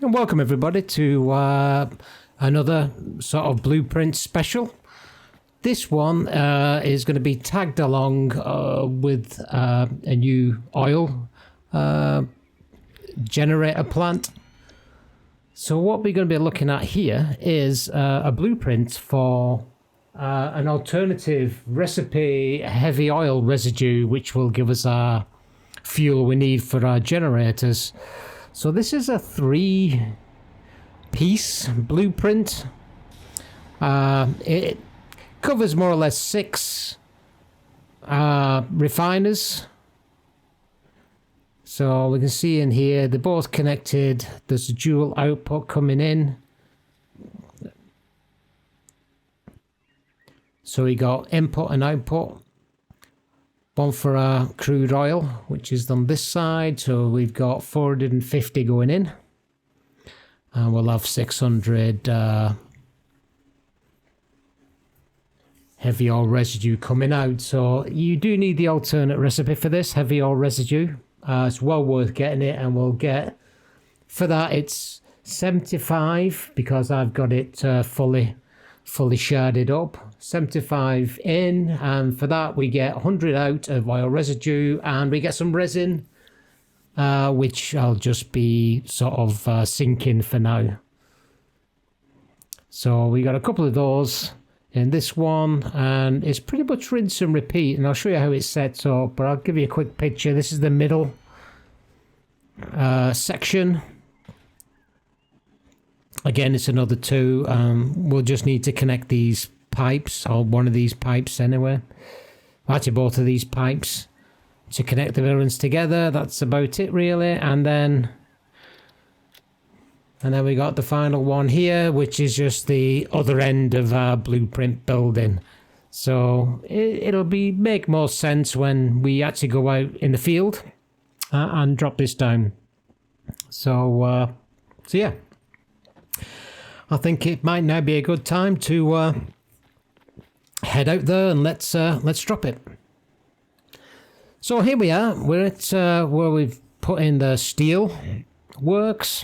And welcome everybody to another sort of blueprint special. This one is going to be tagged along with a new oil generator plant. So what we're going to be looking at here is a blueprint for an alternative recipe heavy oil residue, which will give us our fuel we need for our generators. So this is a 3-piece blueprint. It covers more or less 6 refiners. So we can see in here they're both connected. There's a dual output coming in. So we got input and output. One for our crude oil, which is on this side. So we've got 450 going in. And we'll have 600 heavy oil residue coming out. So you do need the alternate recipe for this heavy oil residue. It's well worth getting it, and we'll get, for that it's 75 because I've got it fully sharded up. 75 in, and for that we get 100 out of oil residue, and we get some resin, which I'll just be sort of sinking for now. So we got a couple of those in this one, and it's pretty much rinse and repeat, and I'll show you how it sets up, but I'll give you a quick picture. This is the middle section. Again, it's another 2. We'll just need to connect these pipes, or one of these pipes anyway. Actually, both of these pipes to connect the villains together. That's about it, really. And then we got the final one here, which is just the other end of our blueprint building. So it'll make more sense when we actually go out in the field and drop this down. So yeah. I think it might now be a good time to head out there and let's drop it. So here we are. We're at where we've put in the steel works.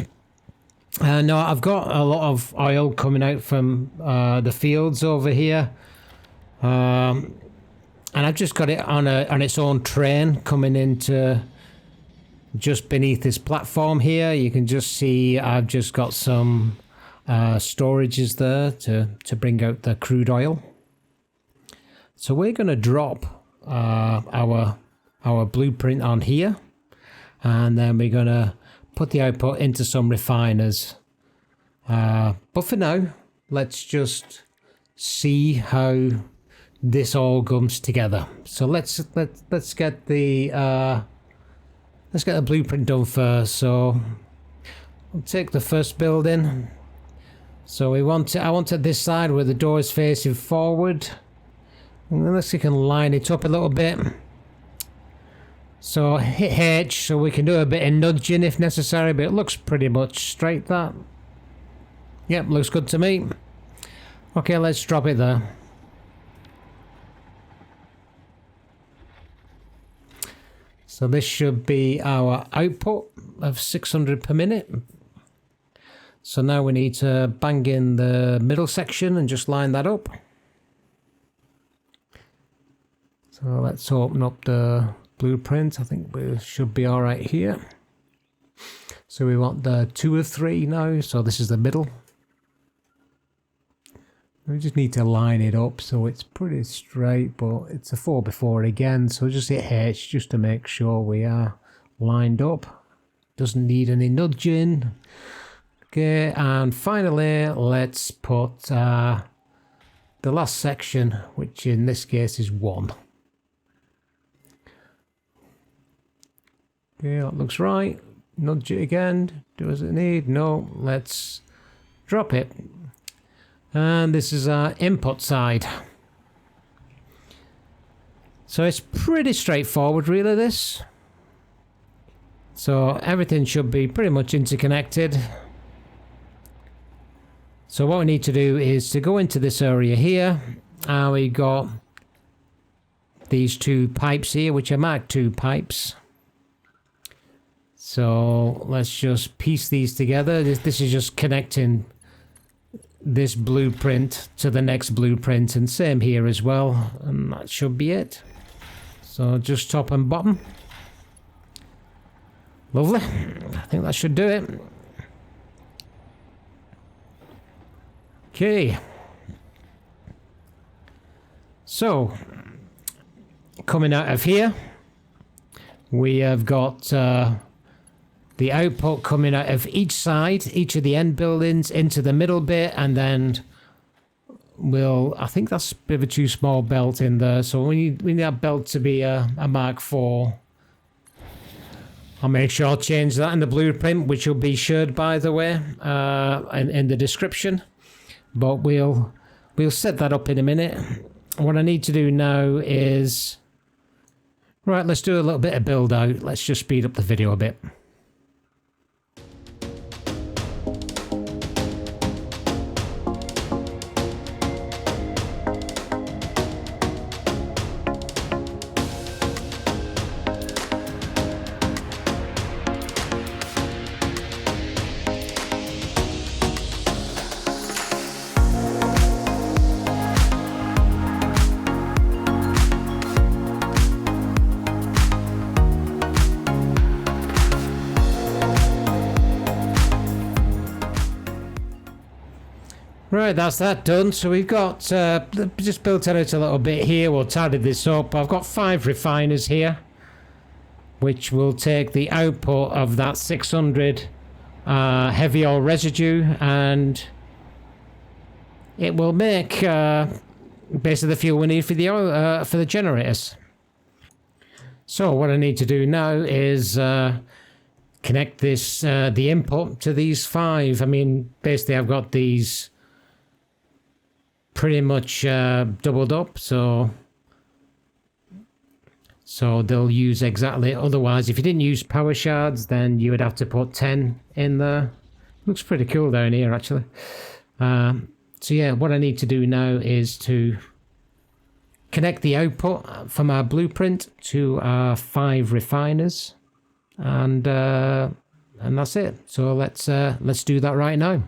Now I've got a lot of oil coming out from the fields over here, and I've just got it on its own train coming into just beneath this platform here. You can just see I've just got some storages there to bring out the crude oil. So we're going to drop our blueprint on here, and then we're going to put the output into some refiners. But for now, let's just see how this all comes together. So let's get the blueprint done first. So we'll take the first building. So I wanted this side where the door is facing forward. Unless you can line it up a little bit. So hit H, so we can do a bit of nudging if necessary, but it looks pretty much straight, that. Yep, looks good to me. Okay, let's drop it there. So this should be our output of 600 per minute. So now we need to bang in the middle section and just line that up. So let's open up the blueprint. I think we should be all right here. So we want the 2 of 3 now. So this is the middle. We just need to line it up so it's pretty straight, but it's a 4 before again. So just hit H just to make sure we are lined up. Doesn't need any nudging. Okay, and finally, let's put the last section, which in this case is 1. Okay, that looks right. Nudge it again. Does it need? No. Let's drop it. And this is our input side. So it's pretty straightforward, really, this. So everything should be pretty much interconnected. So what we need to do is to go into this area here, and we got these 2 pipes here, which are Mark II pipes. So let's just piece these together. This is just connecting this blueprint to the next blueprint, and same here as well, and that should be it. So just top and bottom. Lovely. I think that should do it. Okay. So coming out of here, we have got the output coming out of each side, each of the end buildings into the middle bit, and then I think that's a bit of a too small belt in there, so we need that belt to be a Mark IV. I'll make sure I'll change that in the blueprint, which will be shared, by the way, in the description. But we'll set that up in a minute. What I need to do now is... Right, let's do a little bit of build out. Let's just speed up the video a bit. Right, that's that done. So we've got, just built it out a little bit here. We'll tidy this up. I've got 5 refiners here, which will take the output of that 600 heavy oil residue, and it will make basically the fuel we need for the oil, for the generators. So what I need to do now is connect this, the input to these 5. I mean, basically I've got these pretty much doubled up, so they'll use exactly. Otherwise, if you didn't use power shards, then you would have to put 10 in there. Looks pretty cool down here, actually. So yeah, what I need to do now is to connect the output from our blueprint to our 5 refiners, and that's it. So let's do that right now.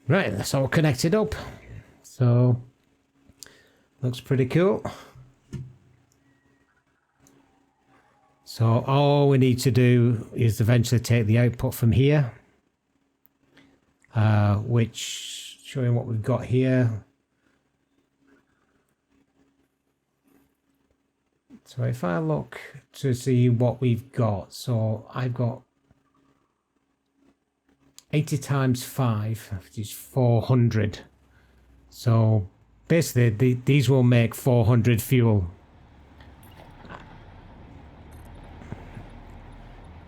Right, that's all connected up. So, looks pretty cool. So all we need to do is eventually take the output from here, which, showing what we've got here. So if I look to see what we've got, so I've got 80 times 5, which is 400. So basically these will make 400 fuel.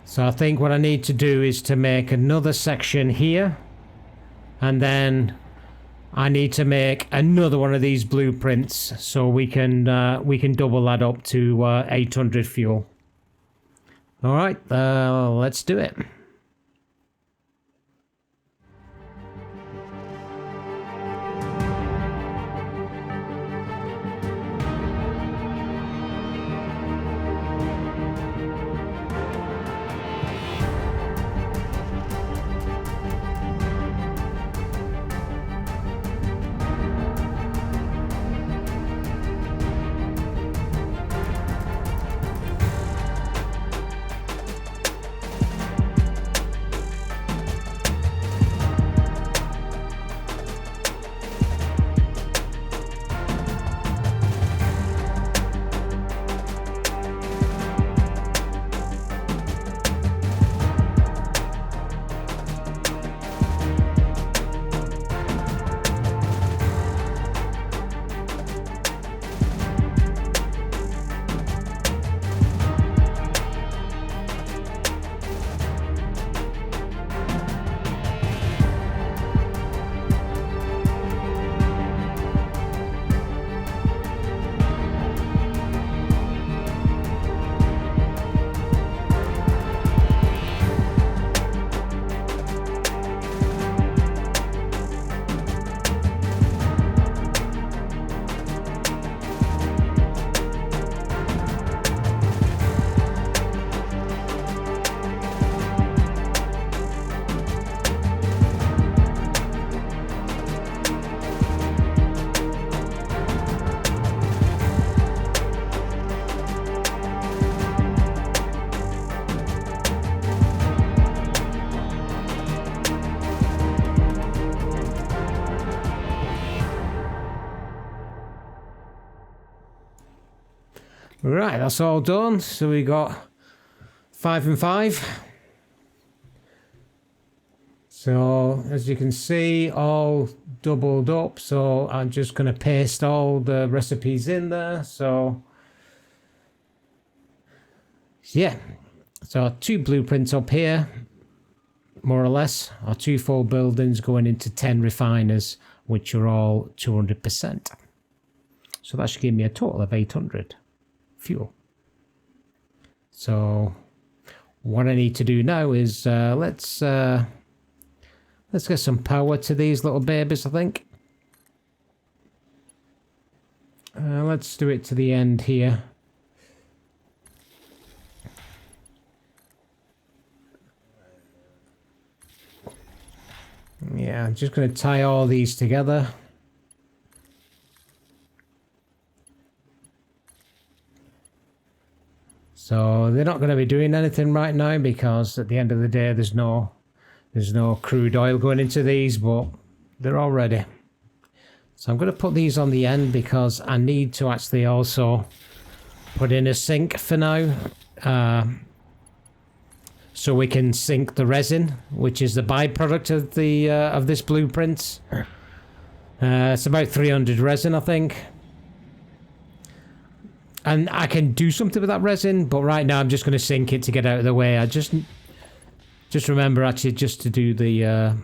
So I think what I need to do is to make another section here, and then I need to make another one of these blueprints so we can double that up to 800 fuel. All right, let's do it. Right, that's all done. So we got 5 and 5. So as you can see, all doubled up. So I'm just going to paste all the recipes in there. So yeah, so 2 blueprints up here, more or less, or 2 full buildings going into 10 refiners, which are all 200%. So that should give me a total of 800 fuel. So what I need to do now is let's get some power to these little babies, I think. Let's do it to the end here. Yeah, I'm just going to tie all these together. So they're not going to be doing anything right now because at the end of the day there's no crude oil going into these, but they're all ready. So I'm going to put these on the end because I need to actually also put in a sink for now. So we can sink the resin, which is the byproduct of the of this blueprint. It's about 300 resin, I think. And I can do something with that resin, but right now I'm just going to sink it to get out of the way. I just remember actually just to do the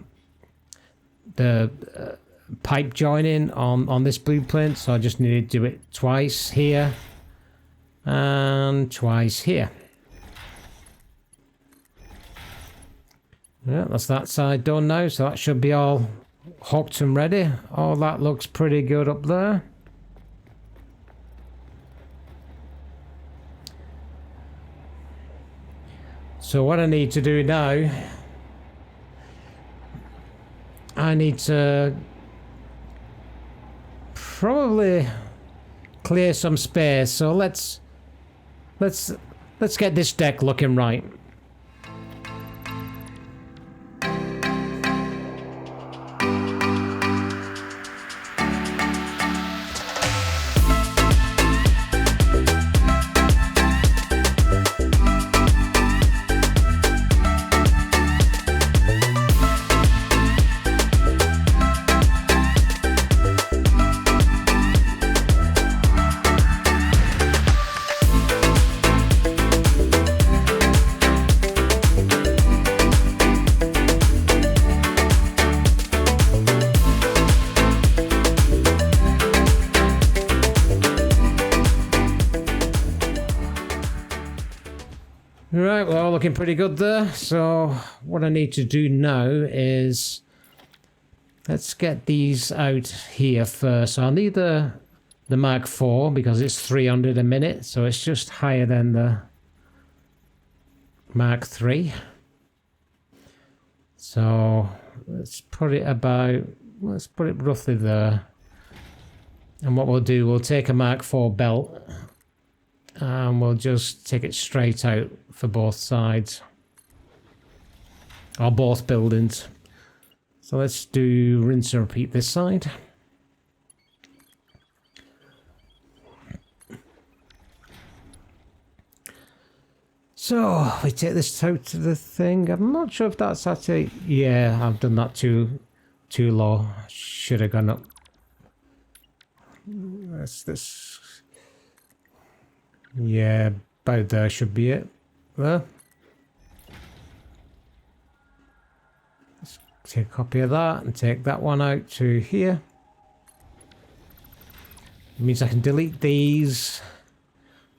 pipe joining on this blueprint. So I just need to do it twice here and twice here. Yeah, that's that side done now. So that should be all hooked and ready. Oh, that looks pretty good up there. So what I need to do now, I need to probably clear some space. So let's get this deck looking right. Right, well, looking pretty good there. So what I need to do now is let's get these out here first. So I'll need the Mark IV because it's 300 a minute, so it's just higher than the Mark III. So let's put it roughly there. And what we'll do, we'll take a Mark IV belt and we'll just take it straight out for both sides, or both buildings. So let's do rinse and repeat this side. So we take this out to the thing. I'm not sure if that's actually, yeah, I've done that too low. Should have gone up. That's this. Yeah, about there should be it. There. Let's take a copy of that and take that one out to here. It means I can delete these.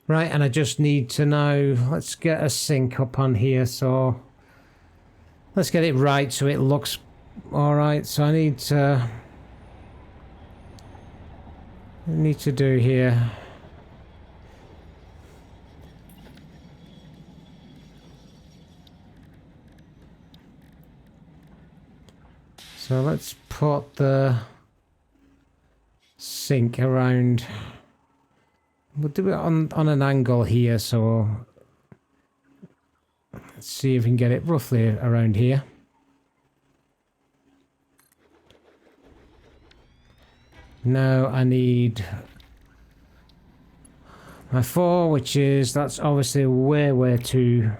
Right, and I just need to now, let's get a sink up on here. So let's get it right so it looks all right. So I need to do here. So let's put the sink around. We'll do it on an angle here, so let's see if we can get it roughly around here. Now I need my 4, which is, that's obviously way too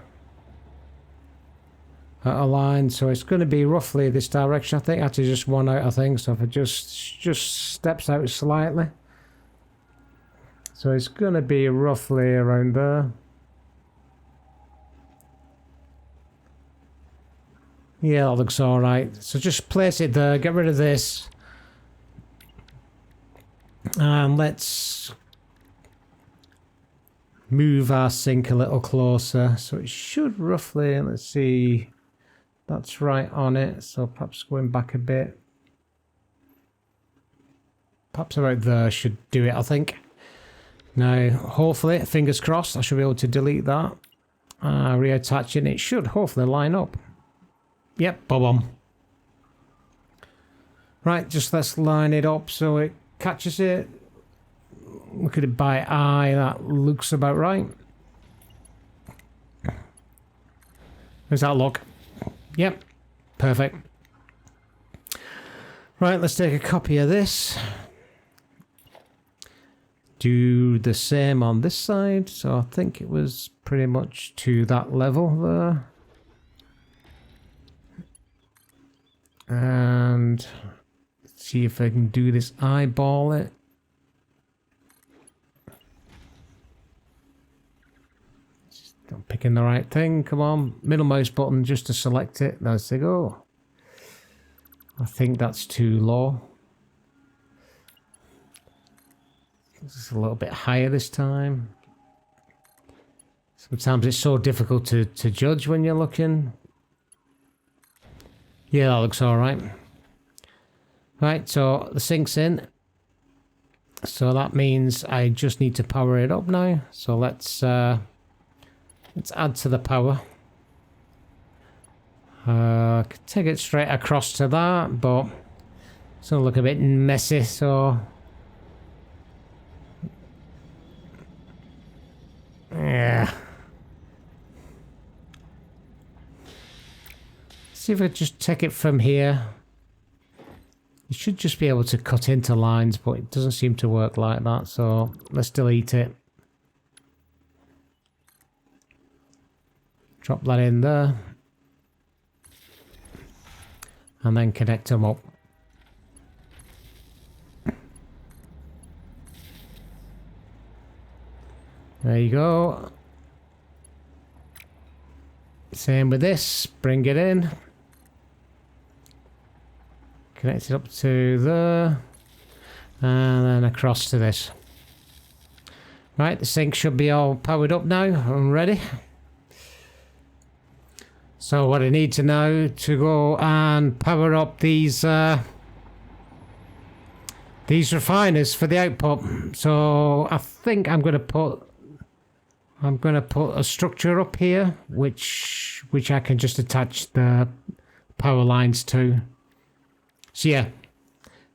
out of line, so it's going to be roughly this direction, I think. Actually just one out, I think, so if it just steps out slightly, so it's going to be roughly around there. Yeah, that looks alright. So just place it there, get rid of this, and let's move our sink a little closer. So it should roughly, let's see, that's right on it. So perhaps going back a bit. Perhaps about there should do it, I think. Now, hopefully, fingers crossed, I should be able to delete that. Reattach it, and it should hopefully line up. Yep, bob-on. Right, just let's line it up so it catches it. Look at it by eye, that looks about right. How's that look? Yep, perfect. Right, let's take a copy of this. Do the same on this side. So I think it was pretty much to that level there. And let's see if I can do this, eyeball it. Just not picking the right thing, come on. Middle mouse button just to select it. There we go. I think that's too low. It's a little bit higher this time. Sometimes it's so difficult to judge when you're looking. Yeah, that looks alright. Right, so the sink's in. So that means I just need to power it up now. So let's add to the power. Take it straight across to that, but it's gonna look a bit messy, so yeah. See if I just take it from here. You should just be able to cut into lines, but it doesn't seem to work like that, so let's delete it. Drop that in there. And then connect them up. There you go. Same with this, bring it in. Connect it up to there. And then across to this. Right, the sink should be all powered up now and ready. So what I need to know to go and power up these refiners for the output. So I think I'm going to put a structure up here, which I can just attach the power lines to. So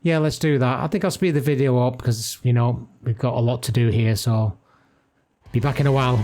yeah, let's do that. I think I'll speed the video up because, you know, we've got a lot to do here, so be back in a while.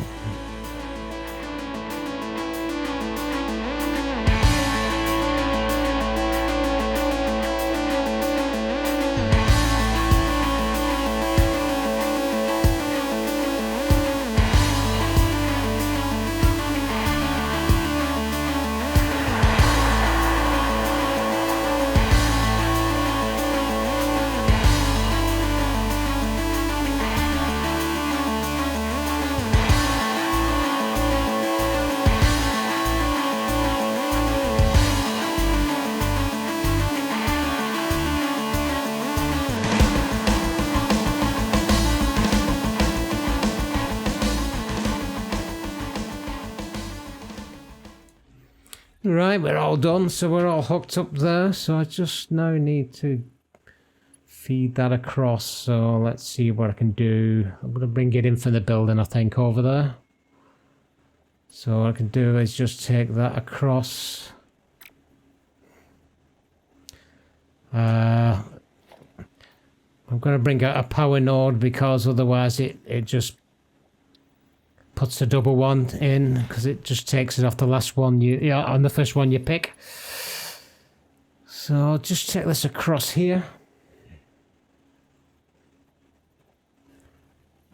Right, we're all done, so we're all hooked up there, so I just now need to feed that across. So let's see what I can do. I'm going to bring it in from the building, I think, over there. So what I can do is just take that across. I'm going to bring out a power node because otherwise it just puts the double one in, because it just takes it off the last one on the first one you pick. So I'll just take this across here.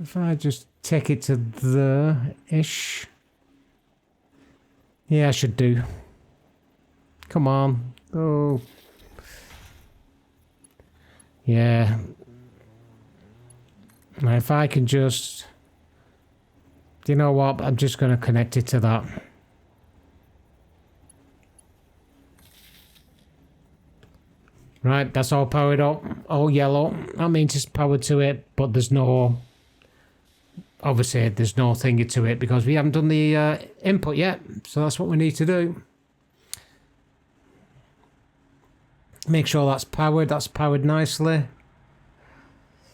If I just take it to there-ish. Yeah, I should do. Come on. Oh. Yeah. Now if I can just... You know what? I'm just going to connect it to that. Right, that's all powered up. All yellow. That means it's powered to it, but there's no... Obviously, there's no thingy to it because we haven't done the input yet. So that's what we need to do. Make sure that's powered. That's powered nicely.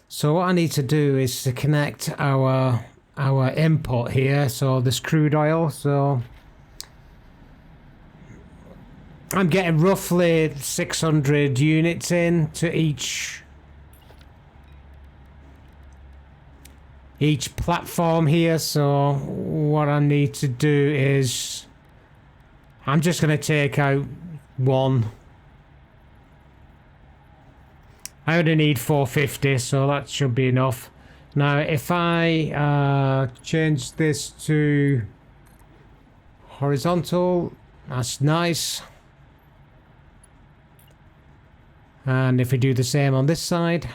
So what I need to do is to connect our input here. So this crude oil. So I'm getting roughly 600 units in to each platform here. So what I need to do is I'm just going to take out one. I only need 450, so that should be enough. Now if I change this to horizontal, that's nice. And if we do the same on this side.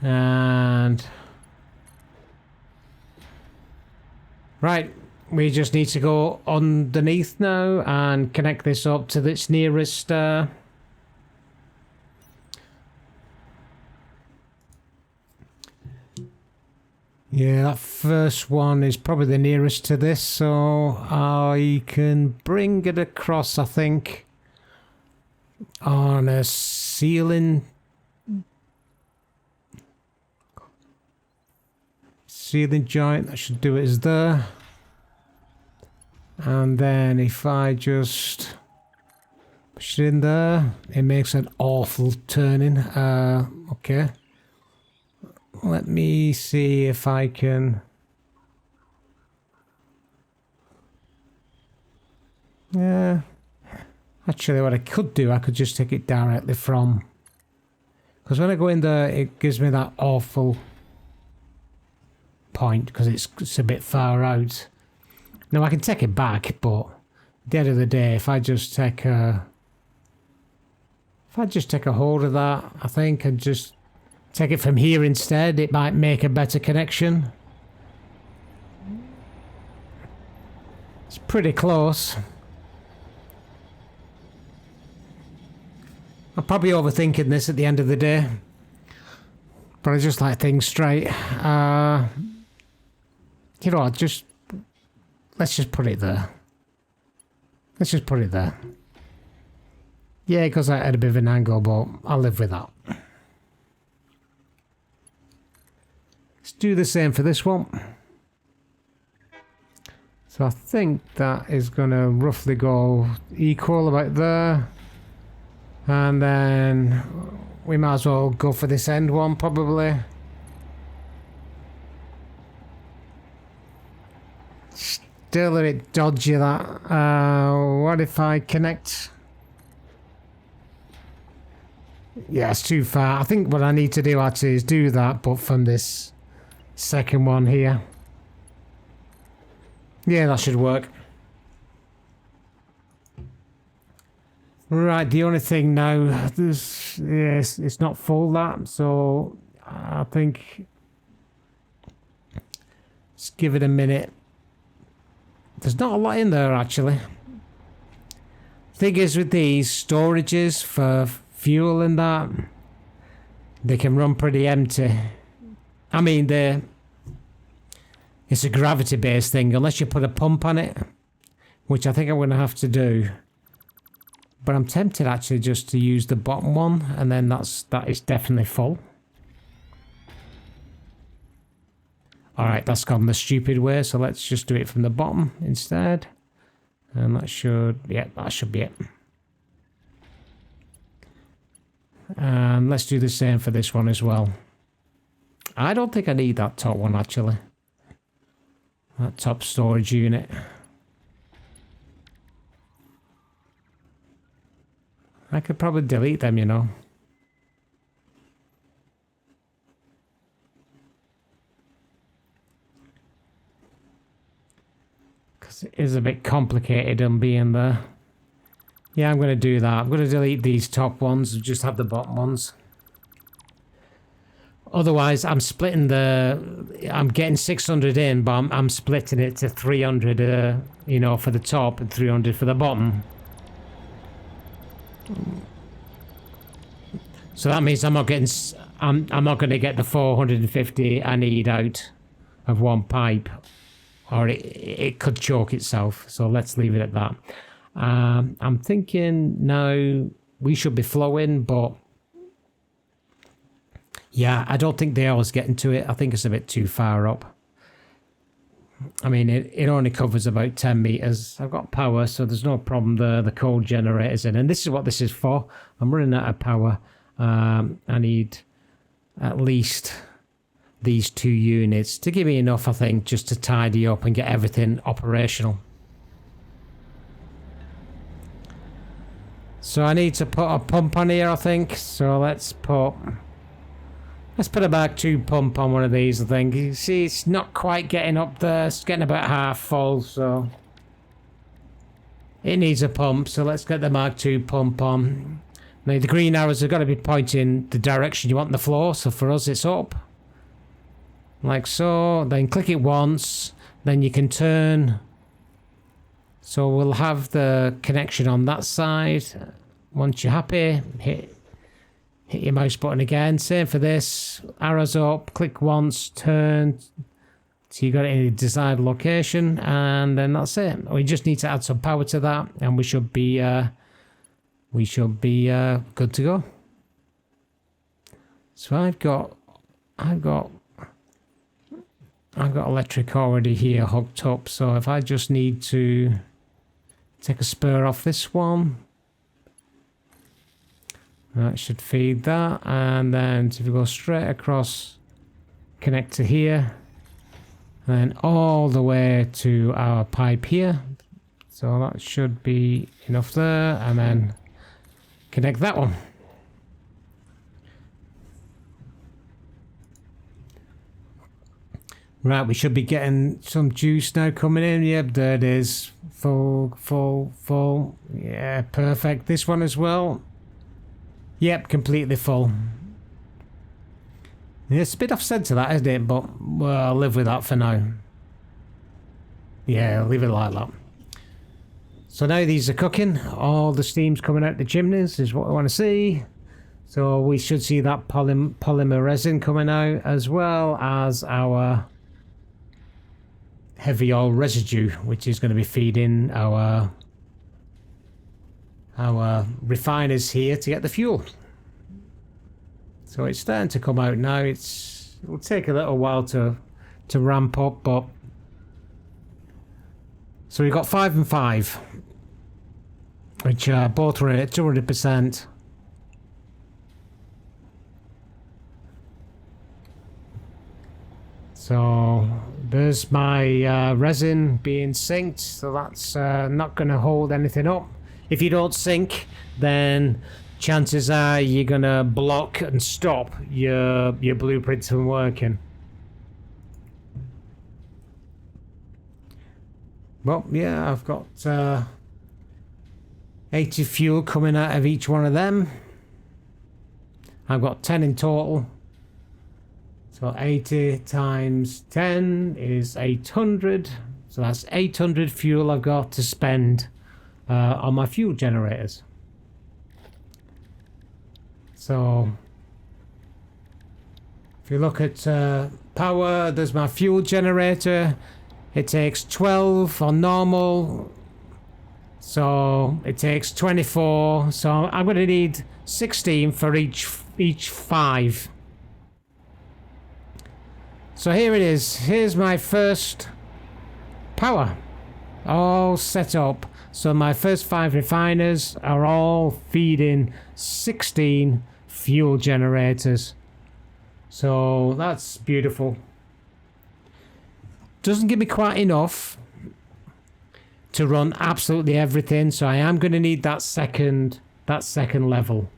And right, we just need to go underneath now and connect this up to its nearest yeah, that first one is probably the nearest to this, so I can bring it across, I think, on a ceiling joint. That should do it as there. And then if I just push it in there, it makes an awful turning. Okay. Let me see if I can... Yeah. Actually, what I could do, I could just take it directly from... Because when I go in there, it gives me that awful point, because it's a bit far out. Now, I can take it back, but at the end of the day, if I just take a... If I just take a hold of that, I think, and just... take it from here instead, it might make a better connection. It's pretty close. I'm probably overthinking this at the end of the day. But I just like things straight. You know, let's just put it there. Let's just put it there. Yeah, because I had a bit of an angle, but I'll live with that. Let's do the same for this one. So I think that is going to roughly go equal about there. And then we might as well go for this end one, probably. Still a bit dodgy, that. What if I connect? Yeah, it's too far. I think what I need to do actually is do that, but from this second one here. Yeah, that should work. Right, the only thing now, this, yes, it's not full, that, so I think let's give it a minute. There's not a lot in there, actually. Thing is, with these storages for fuel and that, they can run pretty empty. I mean, it's a gravity-based thing, unless you put a pump on it, which I think I'm going to have to do. But I'm tempted actually just to use the bottom one, and then that is definitely full. Alright, that's gone the stupid way, so let's just do it from the bottom instead. And that should, yeah, that should be it. And let's do the same for this one as well. I don't think I need that top one actually. That top storage unit. I could probably delete them, you know. Because it is a bit complicated on being there. Yeah, I'm going to do that. I'm going to delete these top ones and just have the bottom ones. Otherwise, I'm splitting I'm getting 600 in, but I'm splitting it to 300, you know, for the top and 300 for the bottom. So that means I'm not getting, I'm not going to get the 450 I need out of one pipe, or it could choke itself. So let's leave it at that. I'm thinking now we should be flowing, but yeah, I don't think they always get into it. I think it's a bit too far up. I mean, it only covers about 10 meters. I've got power, so there's no problem. The cold generator's in, and this is what this is for. I'm running out of power. I need at least these 2 units to give me enough, I think, just to tidy up and get everything operational. So I need to put a pump on here, I think. So let's put a Mark II pump on one of these, I think. You see, it's not quite getting up there. It's getting about half full, so it needs a pump. So let's get the Mark II pump on. Now, the green arrows have got to be pointing the direction you want the flow. So for us, it's up. Like so. Then click it once. Then you can turn. So we'll have the connection on that side. Once you're happy, hit your mouse button again. Same for this. Arrows up, click once, turn. So you got it in the desired location, and then that's it. We just need to add some power to that, and we should be good to go. So I've got electric already here hooked up. So if I just need to take a spur off this one, that should feed that, and then if you go straight across, connect to here, and then all the way to our pipe here. So that should be enough there, and then connect that one. Right, we should be getting some juice now coming in. Yep, there it is. Full. Yeah, perfect. This one as well. Yep, completely full. It's a bit off center, that, isn't it? But well, I'll live with that for now. Yeah, I'll leave it like that. So now these are cooking. All the steam's coming out the chimneys is what I want to see. So we should see that polymer resin coming out, as well as our heavy oil residue, which is going to be feeding our refiners here to get the fuel. So it's starting to come out now. It will take a little while to ramp up, but so we've got 5 and 5, which are both running at 200%. So there's my resin being synced, so that's not going to hold anything up. If you don't sync, then chances are you're going to block and stop your blueprints from working. Well, yeah, I've got 80 fuel coming out of each one of them. I've got 10 in total. So 80 times 10 is 800. So that's 800 fuel I've got to spend on my fuel generators. So if you look at power, there's my fuel generator. It takes 12 on normal. So it takes 24. So I'm going to need 16 for each 5. So here it is. Here's my first power all set up. So my first 5 refiners are all feeding 16 fuel generators. So that's beautiful. Doesn't give me quite enough to run absolutely everything. So I am going to need that second that second level.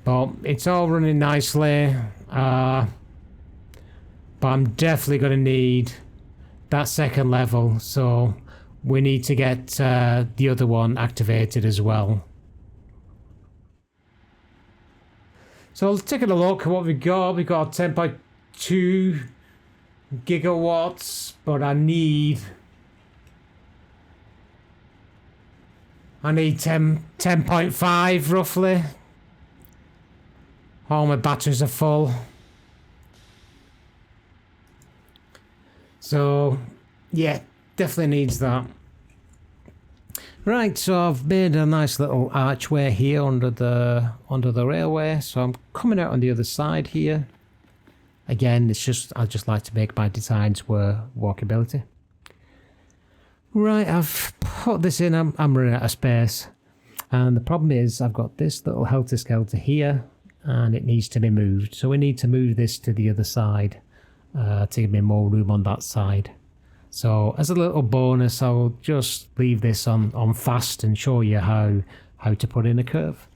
But it's all running nicely. But I'm definitely going to need that second level, so we need to get the other one activated as well. So taking a look at what we got 10.2 gigawatts, but I need 10.5 roughly. All my batteries are full. So yeah, definitely needs that. Right, so I've made a nice little archway here under the railway. So I'm coming out on the other side here. Again, it's just I just like to make my designs work walkability. Right, I've put this in. I'm running out of space, and the problem is I've got this little helter-skelter here, and it needs to be moved. So we need to move this to the other side to give me more room on that side. So as a little bonus, I'll just leave this on fast and show you how to put in a curve.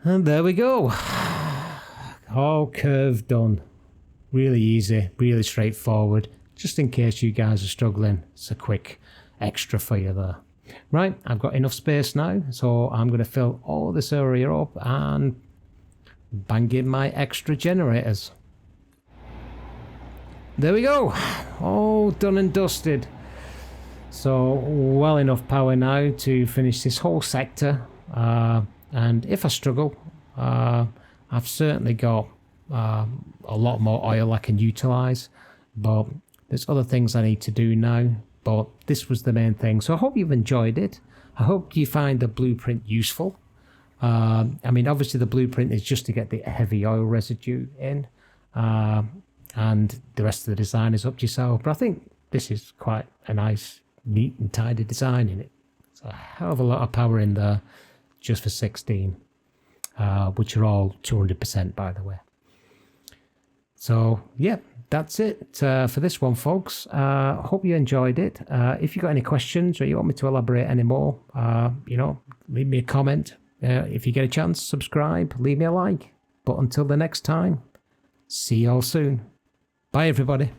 And there we go. All curve done. Really easy, really straightforward. Just in case you guys are struggling, it's a quick extra for you there. Right, I've got enough space now, so I'm going to fill all this area up and bang in my extra generators. there we go. All done and dusted. So well enough power now to finish this whole sector. And if I struggle, I've certainly got a lot more oil I can utilize, but there's other things I need to do now. But this was the main thing. So I hope you've enjoyed it. I hope you find the blueprint useful. I mean, obviously the blueprint is just to get the heavy oil residue in, and the rest of the design is up to yourself. But I think this is quite a nice, neat and tidy design in it. It's a hell of a lot of power in there just for 16, which are all 200% by the way. So yeah, that's it for this one, folks. Hope you enjoyed it. If you got any questions or you want me to elaborate any more, leave me a comment. If you get a chance, subscribe, leave me a like. But until the next time, see you all soon. Bye, everybody.